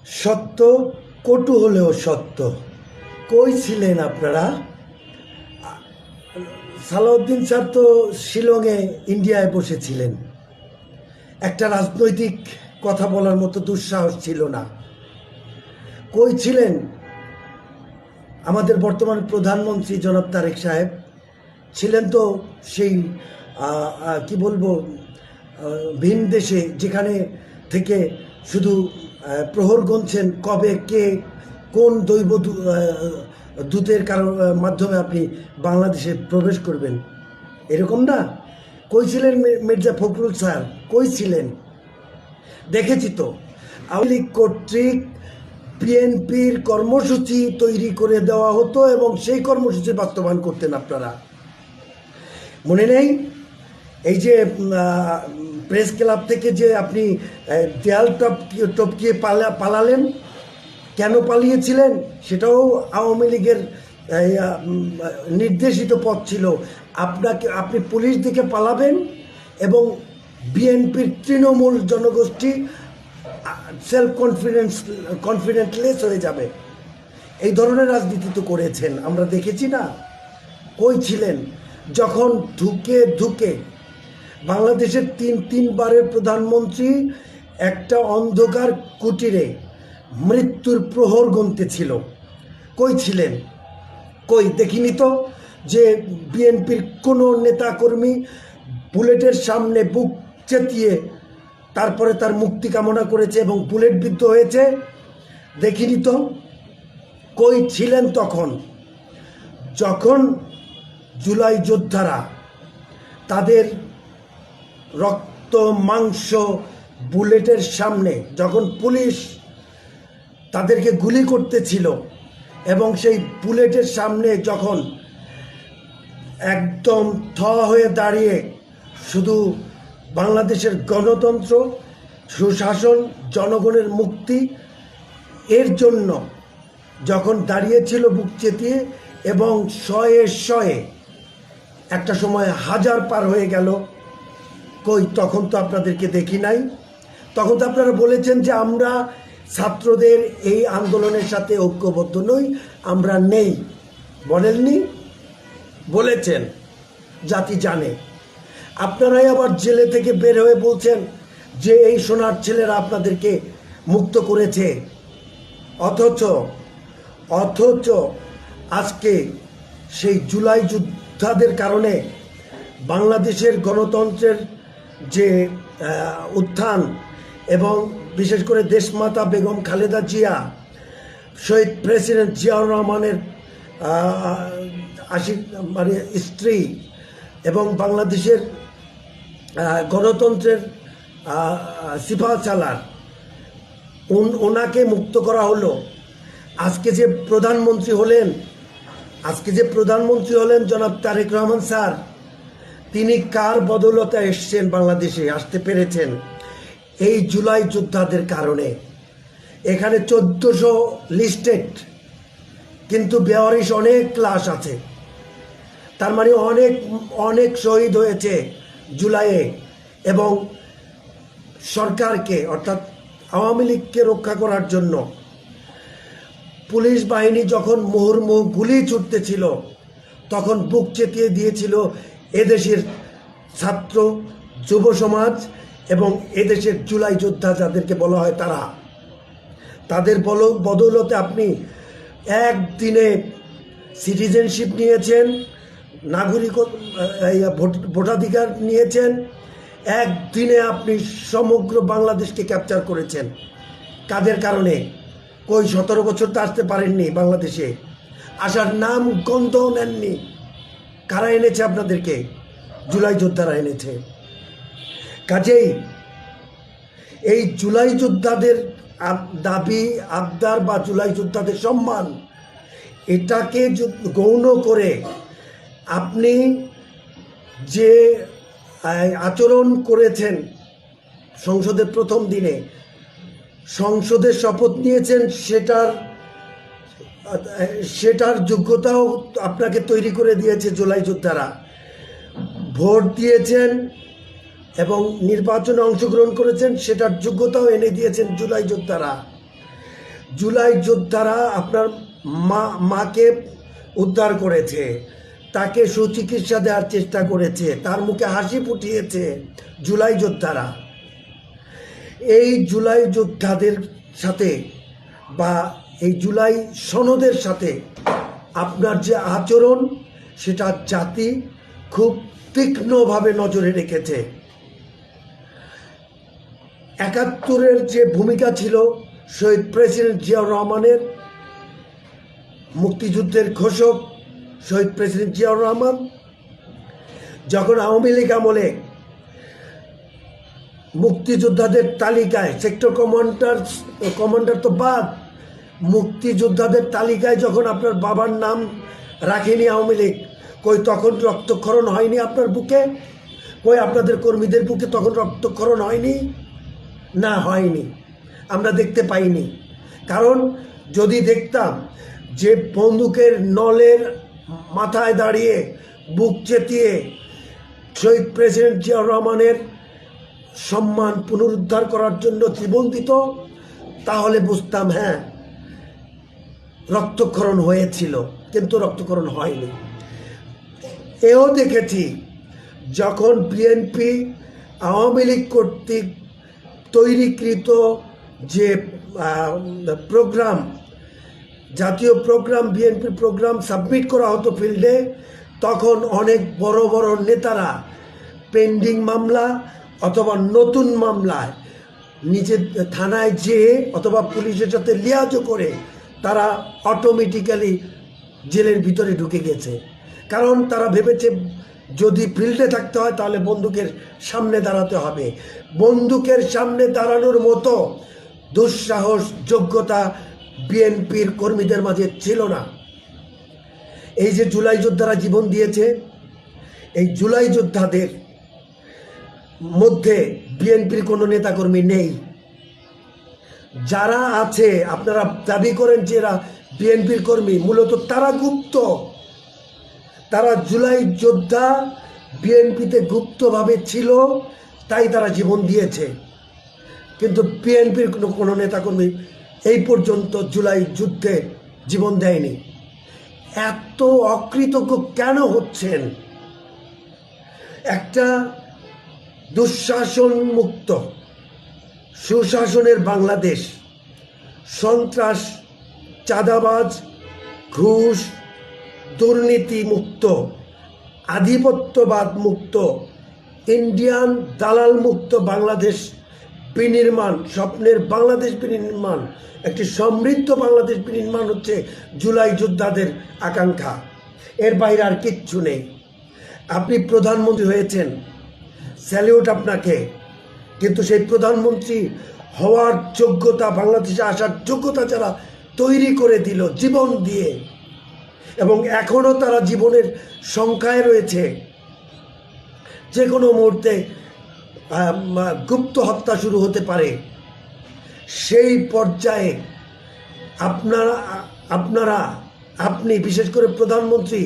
সত্য কটু হলেও সত্য। কই ছিলেন আপনারা? সালাউদ্দিন স্যার তো শিলংয়ে ইন্ডিয়ায় বসেছিলেন। একটা রাজনৈতিক কথা বলার মতো দুঃসাহস ছিল না। কই ছিলেন আমাদের বর্তমান প্রধানমন্ত্রী জনাব তারেক সাহেব? ছিলেন তো সেই কি বলবো, ভিন দেশে, যেখানে থেকে শুধু প্রহর গুনছেন কবে কে কোন দৈব দূতের মাধ্যমে আপনি বাংলাদেশে প্রবেশ করবেন, এরকম না? কই ছিলেন মির্জা ফখরুল স্যার? কই ছিলেন? দেখেছি তো আওয়ামী লীগ কর্তৃক বিএনপির কর্মসূচি তৈরি করে দেওয়া হতো এবং সেই কর্মসূচি বাস্তবায়ন করতেন আপনারা। মনে নেই? এই যে প্রেস ক্লাব থেকে যে আপনি দেয়াল টপকিয়ে পালালেন, কেন পালিয়েছিলেন? সেটাও আওয়ামী লীগের নির্দেশিত পথ ছিল। আপনি পুলিশ দিকে পালাবেন এবং বিএনপির তৃণমূল জনগোষ্ঠী সেলফ কনফিডেন্টলেস হয়ে যাবে। এই ধরনের রাজনীতি তো করেছেন, আমরা দেখেছি না? কই ছিলেন যখন ধুকে বাংলাদেশের তিনবারের প্রধানমন্ত্রী একটা অন্ধকার কুটিরে মৃত্যুর প্রহর গুনতেছিল? কই ছিলেন? কই দেখিনি তো যে বিএনপির কোনো নেতাকর্মী বুলেটের সামনে বুক চেতিয়ে তারপরে তার মুক্তি কামনা করেছে এবং বুলেট বিদ্ধ হয়েছে? দেখিনি তো। কই ছিলেন তখন যখন জুলাই যোদ্ধারা তাদের রক্ত মাংস বুলেটের সামনে, যখন পুলিশ তাদেরকে গুলি করতেছিল এবং সেই বুলেটের সামনে যখন একদম হয়ে দাঁড়িয়ে শুধু বাংলাদেশের গণতন্ত্র, সুশাসন, জনগণের মুক্তি এর জন্য যখন দাঁড়িয়েছিল বুক চেতিয়ে, এবং শয়ে একটা সময় হাজার পার হয়ে গেল, কই তখন তো আপনাদেরকে দেখি নাই। তখন তো আপনারা বলেছেন যে আমরা ছাত্রদের এই আন্দোলনের সাথে ঐক্যবদ্ধ নই, আমরা নেই। বলেননি? বলেছেন, জাতি জানে। আপনারাই আবার জেলে থেকে বের হয়ে বলছেন যে এই সোনার ছেলেরা আপনাদেরকে মুক্ত করেছে। অথচ আজকে সেই জুলাই যোদ্ধাদের কারণে বাংলাদেশের গণতন্ত্রের যে উত্থান, এবং বিশেষ করে দেশমাতা বেগম খালেদা জিয়া, শহীদ প্রেসিডেন্ট জিয়াউর রহমানের স্ত্রী এবং বাংলাদেশের গণতন্ত্রের সিপাহসালার, ওনাকে মুক্ত করা হলো। আজকে যে প্রধানমন্ত্রী হলেন জনাব তারেক রহমান স্যার, তিনি কার বদৌলতে এসছেন, বাংলাদেশে আসতে পেরেছেন? এই জুলাই যোদ্ধাদের কারণে। এখানে 1400 লিস্টেড, কিন্তু বেওয়ারিশ অনেক লাশ আছে। তার মানে অনেক শহীদ হয়েছে জুলাইয়ে, এবং সরকারকে অর্থাৎ আওয়ামী লীগকে রক্ষা করার জন্য পুলিশ বাহিনী যখন মুহুর্মুহু গুলি ছুটতেছিল, তখন বুক চেতিয়ে দিয়েছিল এদেশের ছাত্র, যুব সমাজ এবং এদেশের জুলাই যোদ্ধা যাদেরকে বলা হয় তারা। তাদের বদৌলতে আপনি একদিনে সিটিজেনশিপ নিয়েছেন, ভোটাধিকার নিয়েছেন, একদিনে আপনি সমগ্র বাংলাদেশকে ক্যাপচার করেছেন। কাদের কারণে? কই 17 বছর তো আসতে পারেননি বাংলাদেশে, আসার নাম গন্ধও নেননি। কারা এনেছে আপনাদেরকে? জুলাই যোদ্ধারা এনেছে। কাজেই এই জুলাই যোদ্ধাদের দাবি আবদার বা জুলাই যোদ্ধাদের সম্মান, এটাকে গৌণ করে আপনি যে আচরণ করেছেন সংসদের প্রথম দিনে, সংসদের শপথ নিয়েছেন, সেটার যোগ্যতাও আপনাকে তৈরি করে দিয়েছে জুলাই যোদ্ধারা। ভোট দিয়েছেন এবং নির্বাচনে অংশগ্রহণ করেছেন, সেটার যোগ্যতাও এনে দিয়েছেন জুলাই যোদ্ধারা। জুলাই যোদ্ধারা আপনার মাকে উদ্ধার করেছে, তাকে সুচিকিৎসা দেওয়ার চেষ্টা করেছে, তার মুখে হাসি ফুটিয়েছে জুলাই যোদ্ধারা। এই জুলাই যোদ্ধাদের সাথে বা এই জুলাই সনদের সাথে আপনার যে আচরণ, সেটা জাতি খুব তীক্ষ্ণভাবে নজরে রেখেছে। ৭১-এর যে ভূমিকা ছিল শহীদ প্রেসিডেন্ট জিয়াউর রহমানের, মুক্তিযুদ্ধের ঘোষক শহীদ প্রেসিডেন্ট জিয়াউর রহমান, যখন আওয়ামী লীগ আমলে মুক্তিযোদ্ধাদের তালিকায় সেক্টর কমান্ডার তো বাদ, মুক্তিযোদ্ধাদের তালিকায় যখন আপনার বাবার নাম রাখেনি আওয়ামী লীগ, কই তখন রক্তক্ষরণ হয়নি আপনার বুকে? কই আপনাদের কর্মীদের বুকে তখন রক্তক্ষরণ হয়নি? না, হয়নি, আমরা দেখতে পাইনি। কারণ যদি দেখতাম যে বন্দুকের নলের মাথায় দাঁড়িয়ে বুক চেতিয়ে শহীদ প্রেসিডেন্ট জিয়াউর রহমানের সম্মান পুনরুদ্ধার করার জন্য জীবন দিত, তাহলে বুঝতাম হ্যাঁ রক্তক্ষরণ হয়েছিল, কিন্তু রক্তক্ষরণ হয়নি। এও দেখেছি যখন বিএনপি আওয়ামী লীগ কর্তৃক তৈরিকৃত যে প্রোগ্রাম, জাতীয় প্রোগ্রাম, বিএনপি প্রোগ্রাম সাবমিট করা হতো ফিল্ডে, তখন অনেক বড় বড় নেতারা পেন্ডিং মামলা অথবা নতুন মামলায় নিজের থানায় যেয়ে অথবা পুলিশের সাথে লিয়াজও করে তারা অটোমেটিক্যালি জেলের ভিতরে ঢুকে গেছে। কারণ তারা ভেবেছে যদি ফিল্ডে থাকতে হয় তাহলে বন্দুকের সামনে দাঁড়াতে হবে। বন্দুকের সামনে দাঁড়ানোর মতো দুঃসাহস, যোগ্যতা বিএনপির কর্মীদের মাঝে ছিল না। এই যে জুলাই যোদ্ধারা জীবন দিয়েছে, এই জুলাই যোদ্ধাদের মধ্যে বিএনপির কোনো নেতাকর্মী নেই। যারা আছে আপনারা দাবি করেন যে এরা বিএনপির কর্মী, মূলত তারা গুপ্ত, তারা জুলাই যোদ্ধা, বিএনপিতে গুপ্তভাবে ছিল, তাই তারা জীবন দিয়েছে। কিন্তু বিএনপির কোনো নেতাকর্মী এই পর্যন্ত জুলাই যুদ্ধে জীবন দেয়নি। এত অকৃতজ্ঞ কেন হচ্ছেন? একটা দুঃশাসন মুক্ত সুশাসনের বাংলাদেশ, সন্ত্রাস, চাঁদাবাজ, ঘুষ, দুর্নীতি মুক্ত, আধিপত্যবাদ মুক্ত, ইন্ডিয়ান দালাল মুক্ত বাংলাদেশ বিনির্মাণ, স্বপ্নের বাংলাদেশ বিনির্মাণ, একটি সমৃদ্ধ বাংলাদেশ বিনির্মাণ হচ্ছে জুলাই যোদ্ধাদের আকাঙ্ক্ষা। এর বাইরে আর কিচ্ছু নেই। আপনি প্রধানমন্ত্রী হয়েছেন, স্যালিউট আপনাকে, কিন্তু সেই প্রধানমন্ত্রী হওয়ার যোগ্যতা, বাংলাদেশে আসার যোগ্যতা যারা তৈরি করে দিল জীবন দিয়ে, এবং এখনও তারা জীবনের সংখ্যায় রয়েছে, যে কোনো মুহূর্তে গুপ্ত হত্যা শুরু হতে পারে, সেই পর্যায়ে আপনি বিশেষ করে প্রধানমন্ত্রী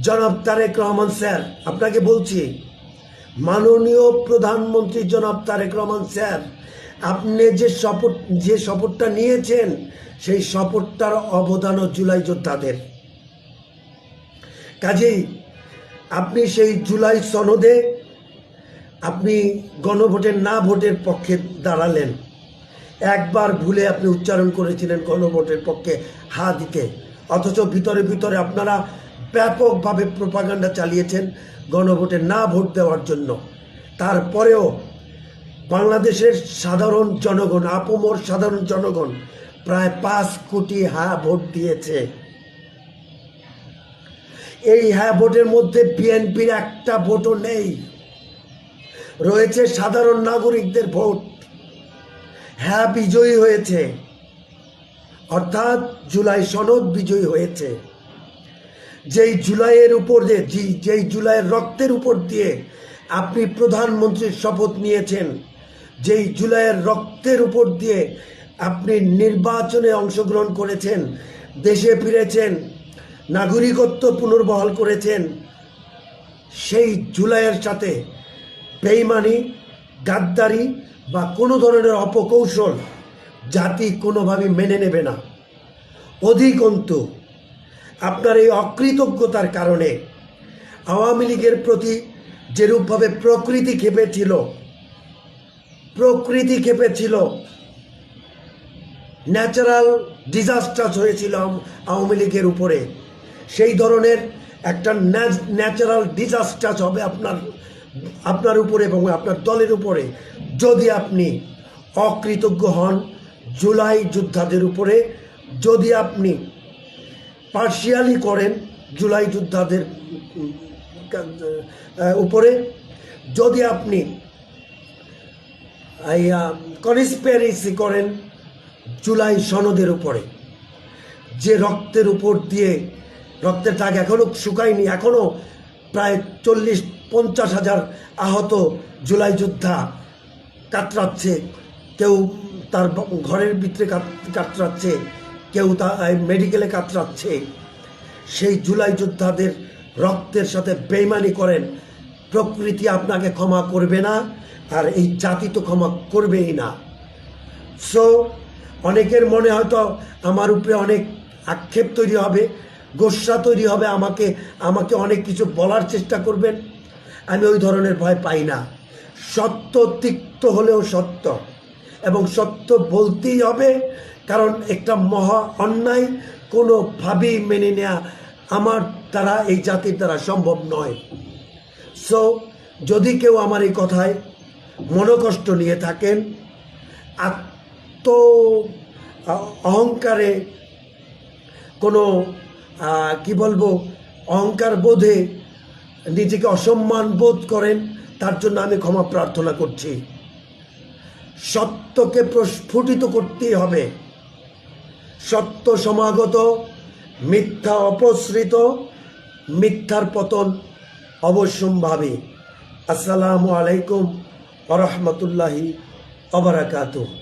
জনাব তারেক রহমান স্যার, আপনাকে বলছি, মাননীয় প্রধানমন্ত্রী জনাব তারেক রহমান স্যার, আপনি যে শপথটা নিয়েছেন, সেই শপথটার অবদানও জুলাই যোদ্ধাদের। কাজেই আপনি সেই জুলাই সনদে আপনি গণভোটের না ভোটের পক্ষে দাঁড়ালেন। একবার ভুলে আপনি উচ্চারণ করেছিলেন গণভোটের পক্ষে হা দিতে, অথচ ভিতরে ভিতরে আপনারা ব্যাপকভাবে প্রোপাগান্ডা চালিয়েছেন গণভোটে না ভোট দেওয়ার জন্য। তারপরেও বাংলাদেশের সাধারণ জনগণ, আপামর সাধারণ জনগণ প্রায় 5 কোটি হ্যাঁ ভোট দিয়েছে। এই হ্যাঁ ভোটের মধ্যে বিএনপির একটা ভোটও নেই, রয়েছে সাধারণ নাগরিকদের ভোট। হ্যাঁ বিজয়ী হয়েছে, অর্থাৎ জুলাই সনদ বিজয়ী হয়েছে। যেই জুলাইয়ের উপর যেই জুলাইয়ের রক্তের উপর দিয়ে আপনি প্রধানমন্ত্রীর শপথ নিয়েছেন, যেই জুলাইয়ের রক্তের উপর দিয়ে আপনি নির্বাচনে অংশগ্রহণ করেছেন, দেশে ফিরেছেন, নাগরিকত্ব পুনর্বহাল করেছেন, সেই জুলাইয়ের সাথে বেইমানি, গাদ্দারি বা কোনো ধরনের অপকৌশল জাতি কোনোভাবে মেনে নেবে না। অধিকন্তু আপনার এই অকৃতজ্ঞতার কারণে আওয়ামী লীগের প্রতি যেরূপভাবে প্রকৃতি খেপেছিল, ন্যাচারাল ডিজাস্টার হয়েছিল আওয়ামী লীগের উপরে, সেই ধরনের একটা ন্যাচারাল ডিজাস্টার হবে আপনার উপরে এবং আপনার দলের উপরে যদি আপনি অকৃতজ্ঞ হন। জুলাই যোদ্ধাদের উপরে যদি আপনি পার্শিয়ালি করেন, জুলাই যোদ্ধাদের উপরে যদি আপনি কনস্পিরেসি করেন জুলাই সনদের উপরে, যে রক্তের উপর দিয়ে রক্তের দাগ এখনও শুকায়নি, এখনও প্রায় 40-50 হাজার আহত জুলাই যোদ্ধা কাতরাচ্ছে, কেউ তার ঘরের ভিতরে কাতরাচ্ছে, কেউ তা মেডিকেলে কাতরাচ্ছে। সেই জুলাই যোদ্ধাদের রক্তের সাথে বেইমানি করেন, প্রকৃতি আপনাকে ক্ষমা করবে না, আর এই জাতি তো ক্ষমা করবেই না। সো অনেকের মনে হয়তো আমার উপরে অনেক আক্ষেপ তৈরি হবে, গোস্বা তৈরি হবে, আমাকে অনেক কিছু বলার চেষ্টা করবেন। আমি ওই ধরনের ভয় পাই না। সত্য তিক্ত হলেও সত্য, এবং সত্য বলতেই হবে, কারণ একটা মহা অন্যায় কোনোভাবেই মেনে নেওয়া আমার দ্বারা, এই জাতির দ্বারা সম্ভব নয়। সো যদি কেউ আমার এই কথায় মনোকষ্ট নিয়ে থাকেন, অহংকারে কোনো কি বলবো, অহংকার বোধে নিজেকে অসম্মান বোধ করেন, তার জন্য আমি ক্ষমা প্রার্থনা করছি। সত্যকে প্রস্ফুটিত করতেই হবে। সত্য সমাগত, মিথ্যা অপসৃত, মিথ্যার পতন অবশ্যম্ভাবী। আসসালামু আলাইকুম ওয়া রাহমাতুল্লাহি ওয়া বারাকাতুহু।